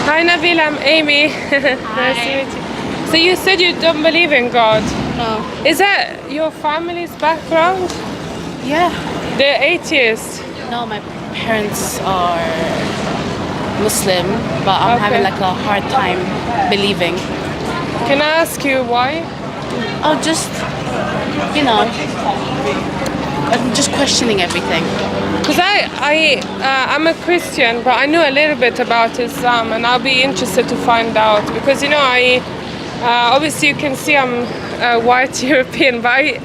Hi Nabil, I'm Amy. Nice to meet you. So you said you don't believe in God. No. Is that your family's background? Yeah. They're atheists. No, my parents are Muslim, but I'm Okay. having like a hard time believing. Can I ask you why? Oh, just, I'm just questioning everything. Because I'm a Christian, but I know a little bit about Islam, and I'll be interested to find out. Because obviously you can see I'm a white European, but I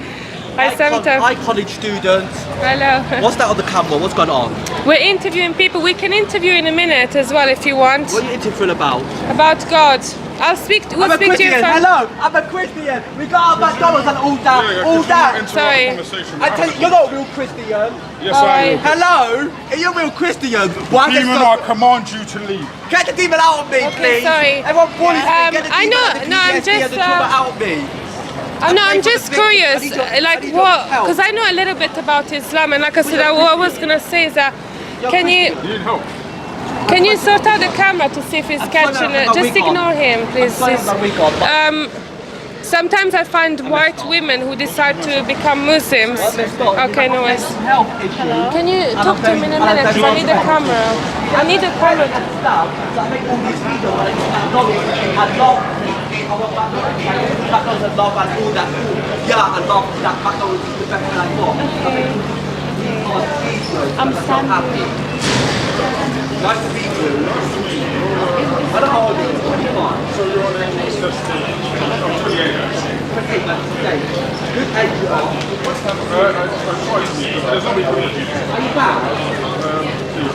sometimes. Hi, college students. Hello. What's that on the camera? What's going on? We're interviewing people. We can interview in a minute as well if you want. What are you interviewing about? About God. We'll speak to I'm a you. Christian. Hello, I'm a Christian. We got our McDonald's and all that, all that. Sorry. I tell you, you're not a real Christian. Yes, I am. Hello, are you a real Christian? Why Demon, I command you to leave. Get the demon out of me, Okay, please. sorry. Everyone bullies me. Get the I demon know- out of the no, I'm PTSD just, and the trauma out of me. I'm for just the victims. curious, I need like your what? help. Because I know a little bit about Islam, and like I said, what I was gonna say is that can You need help. you sort out the camera to see if he's catching it? Just ignore him, please. Sometimes I find white women who decide to become Muslims. Okay, no worries. Can you talk to him in a minute? 'Cause I need a camera. I need a camera. I'm standing. Nice to meet you. I don't hold you. So your name is Destiny. I'm 28. Good age you are. There's no reason. Are you bad?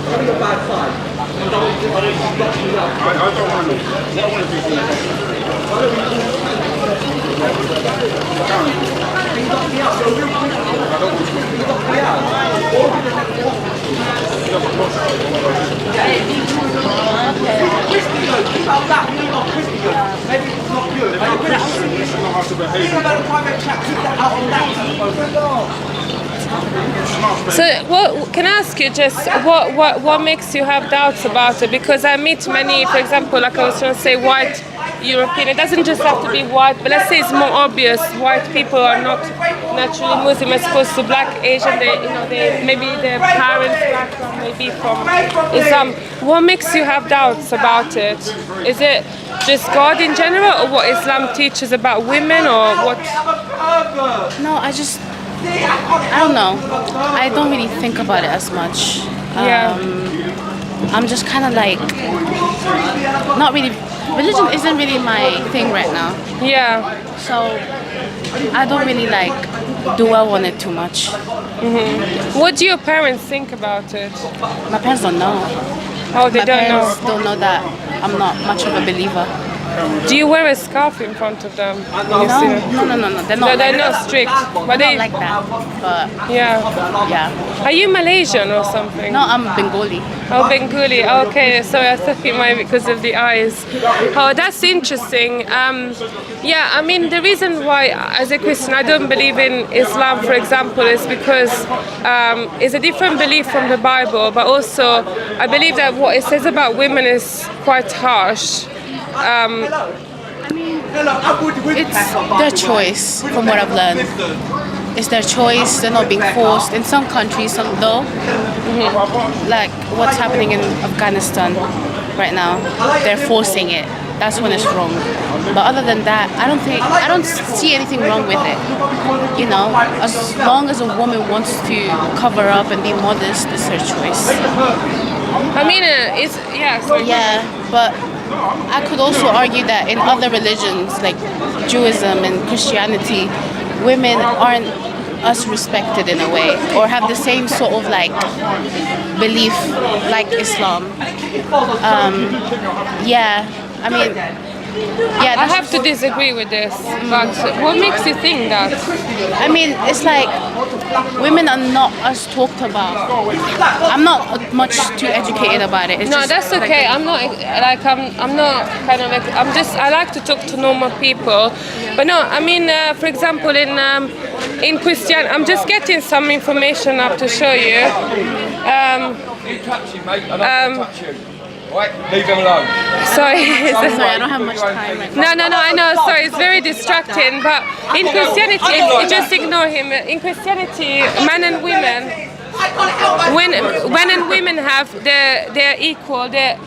Tell me your bad side. I don't want to know. What I want to do is About that, you're not Christian. Maybe it's not you. you should know how to behave. You're about a private chat. Keep that out on that. So, what can I ask you? Just what makes you have doubts about it? Because I meet many, for example, like I was trying to say, white European. It doesn't just have to be white, but let's say it's more obvious. White people are not naturally Muslim as opposed to black, Asian. They maybe their parents' background may be from Islam. What makes you have doubts about it? Is it just God in general, or what Islam teaches about women, or what? No, I don't know. I don't really think about it as much. Yeah. I'm just kind of like, not really, religion isn't really my thing right now. Yeah. So I don't really like dwell on it too much. What do your parents think about it? My parents don't know. Oh, they My don't parents know. don't know that I'm not much of a believer. Do you wear a scarf in front of them? when you No, see them? no. They're No, not. they're not strict, but They're they. not like that. But Yeah. yeah. Are you Malaysian or something? No, I'm Bengali. Oh, Bengali. Okay, sorry, I thought it might be because of the eyes. Oh, that's interesting. Yeah, I mean, the reason why, as a Christian, I don't believe in Islam, for example, is because it's a different belief from the Bible, but also I believe that what it says about women is quite harsh. It's their choice, from what I've learned. It's their choice. They're not being forced. In some countries, though, like what's happening in Afghanistan right now, they're forcing it. That's when it's wrong. But other than that, I don't see anything wrong with it. You know, as long as a woman wants to cover up and be modest, it's her choice. I mean, it's yeah. Sorry. Yeah, but I could also argue that in other religions like Judaism and Christianity, women aren't as respected in a way, or have the same sort of like belief like Islam. Yeah, I mean, yeah. I have to disagree with this, but what makes you think that? I mean, it's like women are not as talked about. I'm not much too educated about it. It's No, just that's like- okay. I'm not like I'm not kind of like I like to talk to normal people, but no, I mean, for example, in Christian, I'm just getting some information up to show you. Right, leave them alone. Sorry. Sorry, I don't have much time right now. No, I know. Sorry, it's very distracting. But in Christianity, just ignore him. In Christianity, men and women, when men and women have they're equal, they're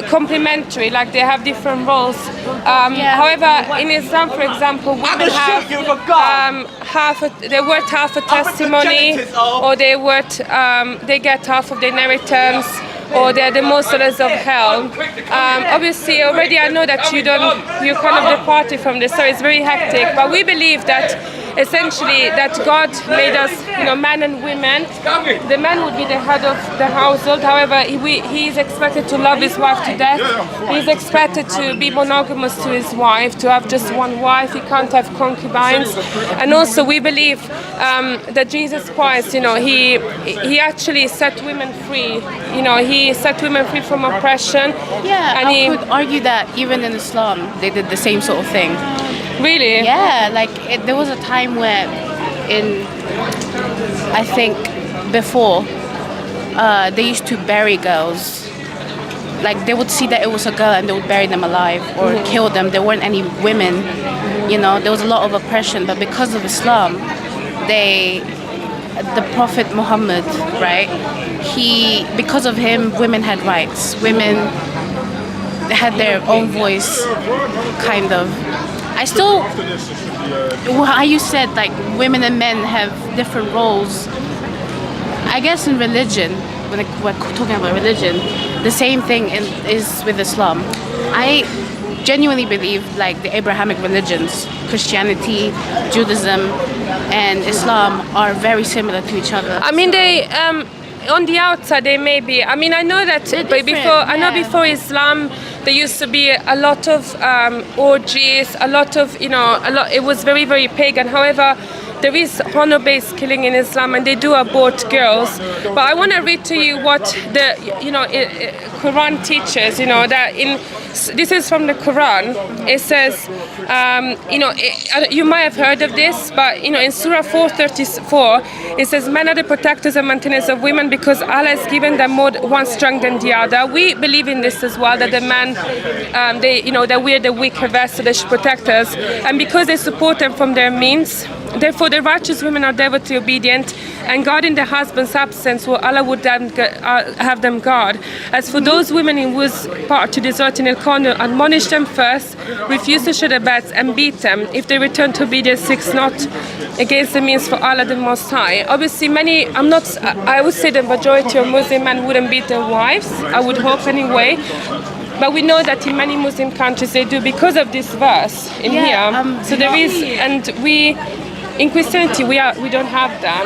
complementary, like they have different roles. However, in Islam, for example, women have they're worth half a testimony, or they get half of the inheritance, or they're the Muslims of hell. Obviously, already I know that you're kind of departed from this, so it's very hectic. But we believe that essentially that God made us, men and women. The man would be the head of the household. However, he is expected to love his wife to death. He's expected to be monogamous to his wife, to have just one wife. He can't have concubines. And also, we believe that Jesus Christ, he actually set women free. He set women free from oppression. Yeah, and I could argue that even in Islam, they did the same sort of thing. Really? Yeah, like there was a time where I think before, they used to bury girls. Like they would see that it was a girl and they would bury them alive or kill them. There weren't any women, there was a lot of oppression. But because of Islam, the Prophet Muhammad, right? Because of him, women had rights. Women had their own voice, kind of. How you said, like, women and men have different roles. I guess in religion, when we're talking about religion, the same thing is with Islam. I genuinely believe, like, the Abrahamic religions, Christianity, Judaism, and Islam are very similar to each other. I mean, they on the outside they may be. I mean, I know that before Islam, there used to be a lot of orgies, it was very, very pagan. However, there is honor-based killing in Islam, and they do abort girls. But I want to read to you what the Quran teaches. This is from the Quran. It says, you might have heard of this, but in Surah 434, it says, "Men are the protectors and maintainers of women because Allah has given them more one strength than the other." We believe in this as well, that the men, that we're the weaker vessel, they should protect us, and because they support them from their means. Therefore, the righteous women are devotedly obedient and guard in their husband's absence, where Allah would have them guard. As for those women in whose part to desert in al-Qanun, admonish them first, refuse to share their beds, and beat them. If they return to obedience, seek not against the means for Allah the Most High. Obviously, I would say the majority of Muslim men wouldn't beat their wives. I would hope anyway. But we know that in many Muslim countries they do because of this verse in here. So there is, and in Christianity we don't have that.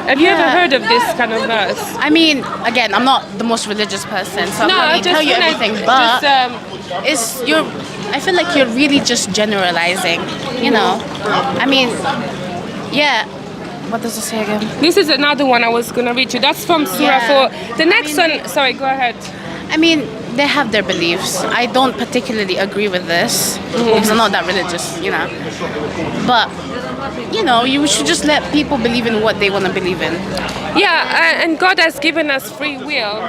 Have you ever heard of this kind of verse? I mean, again, I'm not the most religious person, so I can't really tell you everything. But I feel like you're really just generalizing. I mean, yeah. What does it say again? This is another one I was gonna read you. That's from Surah 4. The next one. Sorry, go ahead. I mean, they have their beliefs. I don't particularly agree with this because I'm not that religious, But, you should just let people believe in what they want to believe in. Yeah, and God has given us free will.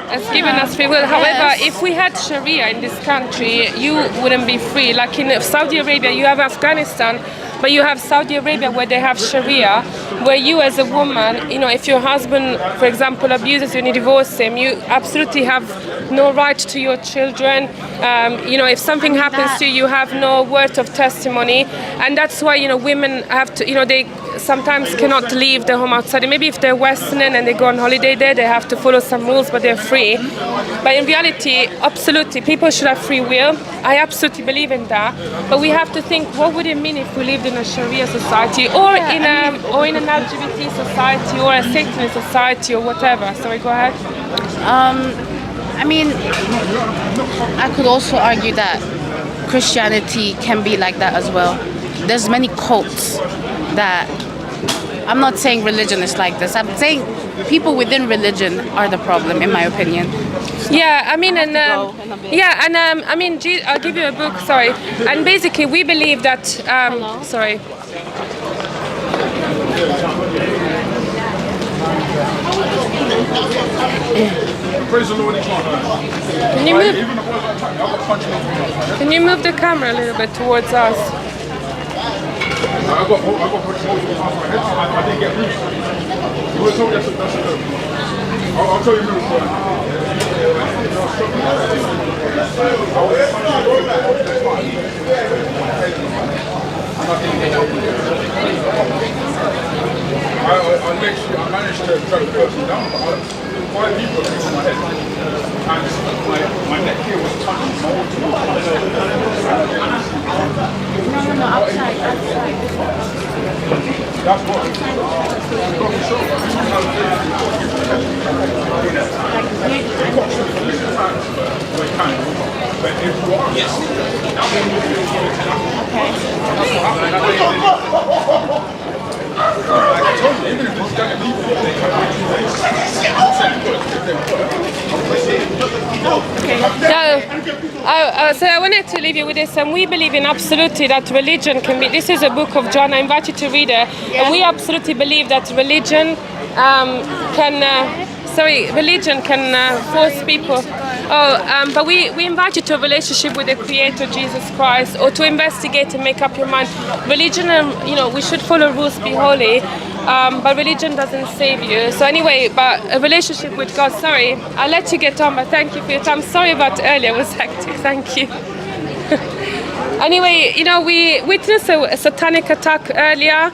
However, if we had Sharia in this country, you wouldn't be free. Like in Saudi Arabia, you have Afghanistan, but you have Saudi Arabia where they have Sharia, where you as a woman, if your husband, for example, abuses you and you divorce him, you absolutely have no right to your children. If something happens to you, you have no word of testimony. And that's why, women have to, they sometimes cannot leave the home outside. And maybe if they're Western and they go on holiday there, they have to follow some rules, but they're free. But in reality, absolutely, people should have free will. I absolutely believe in that. But we have to think, what would it mean if we lived in a Sharia society or in an LGBT society or a Satanist society or whatever? Sorry, go ahead. I mean, I could also argue that Christianity can be like that as well. There's many cults that, I'm not saying religion is like this. I'm saying people within religion are the problem, in my opinion. Yeah, I mean, I'll give you a book. Sorry, and basically we believe that. Sorry. Praise the Lord, each one. Can you move? Even the boys that attack me, I've got punching on me. Can you move the camera a little bit towards us? I got punching multiple times on my head. I didn't get bruised. You were told that's a joke. I'll tell you a little story. I managed to drag the person down, but 5 people hit on my head. And my neck here was touching multiple times. No, outside. That's what. So I wanted to leave you with this, and we believe in absolutely that religion can be. This is a book of John. I invite you to read it. And we absolutely believe that religion religion can force people. But we invite you to a relationship with the Creator, Jesus Christ, or to investigate and make up your mind. Religion, we should follow rules, be holy, but religion doesn't save you. So anyway, but a relationship with God. Sorry, I'll let you get on, but thank you for your time. Sorry about earlier, it was hectic. Thank you. Anyway, we witnessed a satanic attack earlier.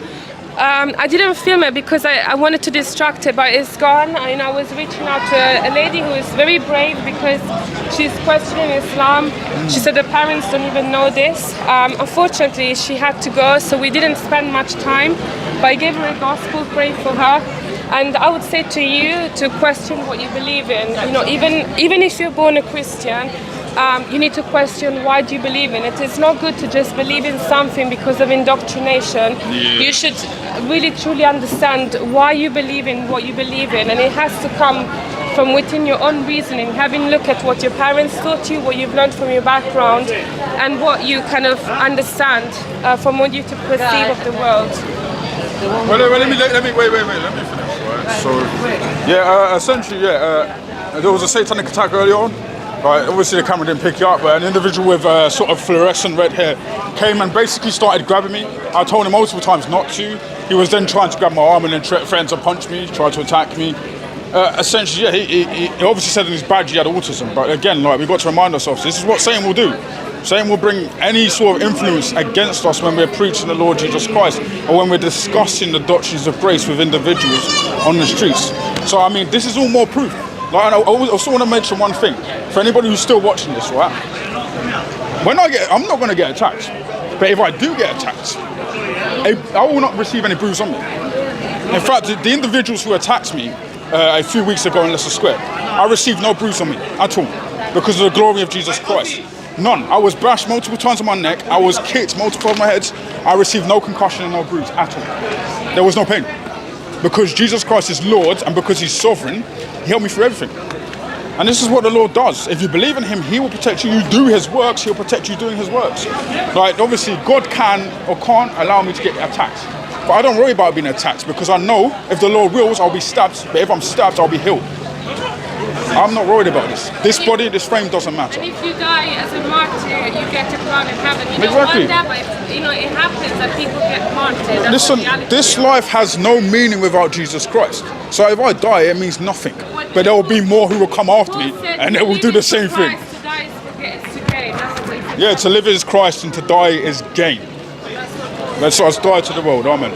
I didn't film it because I wanted to distract it, but it's gone. I was reaching out to a lady who is very brave because she's questioning Islam. She said the parents don't even know this. Unfortunately, she had to go, so we didn't spend much time. But I gave her a gospel, prayed for her. And I would say to you to question what you believe in. Even if you're born a Christian, you need to question why do you believe in it. It's not good to just believe in something because of indoctrination. You should really truly understand why you believe in what you believe in, and it has to come from within your own reasoning, having looked at what your parents taught you, what you've learned from your background, and what you kind of understand from what you to perceive of the world. Well, let me finish. Right? So, essentially, there was a satanic attack early on. Right, obviously the camera didn't pick you up, but an individual with sort of fluorescent red hair came and basically started grabbing me. I told him multiple times not to. He was then trying to grab my arm and then threatened to punch me, tried to attack me. Essentially, he obviously said in his badge he had autism, but again, we've got to remind ourselves, this is what Satan will do. Satan will bring any sort of influence against us when we're preaching the Lord Jesus Christ or when we're discussing the doctrines of grace with individuals on the streets. So, this is all more proof. I also want to mention one thing. For anybody who's still watching this, right? I'm not going to get attacked. But if I do get attacked, I will not receive any bruise on me. In fact, the individuals who attacked me a few weeks ago in Leicester Square, I received no bruise on me at all because of the glory of Jesus Christ. None. I was bashed multiple times on my neck. I was kicked multiple times on my head. I received no concussion and no bruise at all. There was no pain. Because Jesus Christ is Lord and because he's sovereign, he helped me through everything. And this is what the Lord does. If you believe in him, he will protect you. You do his works, he'll protect you doing his works. Obviously, God can or can't allow me to get attacked. But I don't worry about being attacked because I know if the Lord wills, I'll be stabbed. But if I'm stabbed, I'll be healed. I'm not worried about this. This body, this frame doesn't matter. And if you die as a martyr, you get a crown in heaven. Exactly. It happens that people get martyred. Listen, this life has no meaning without Jesus Christ. So if I die, it means nothing. But there will be more who will come after me, and they will do the same thing. Yeah, to live is Christ and to die is gain. Let's die to the world. Amen.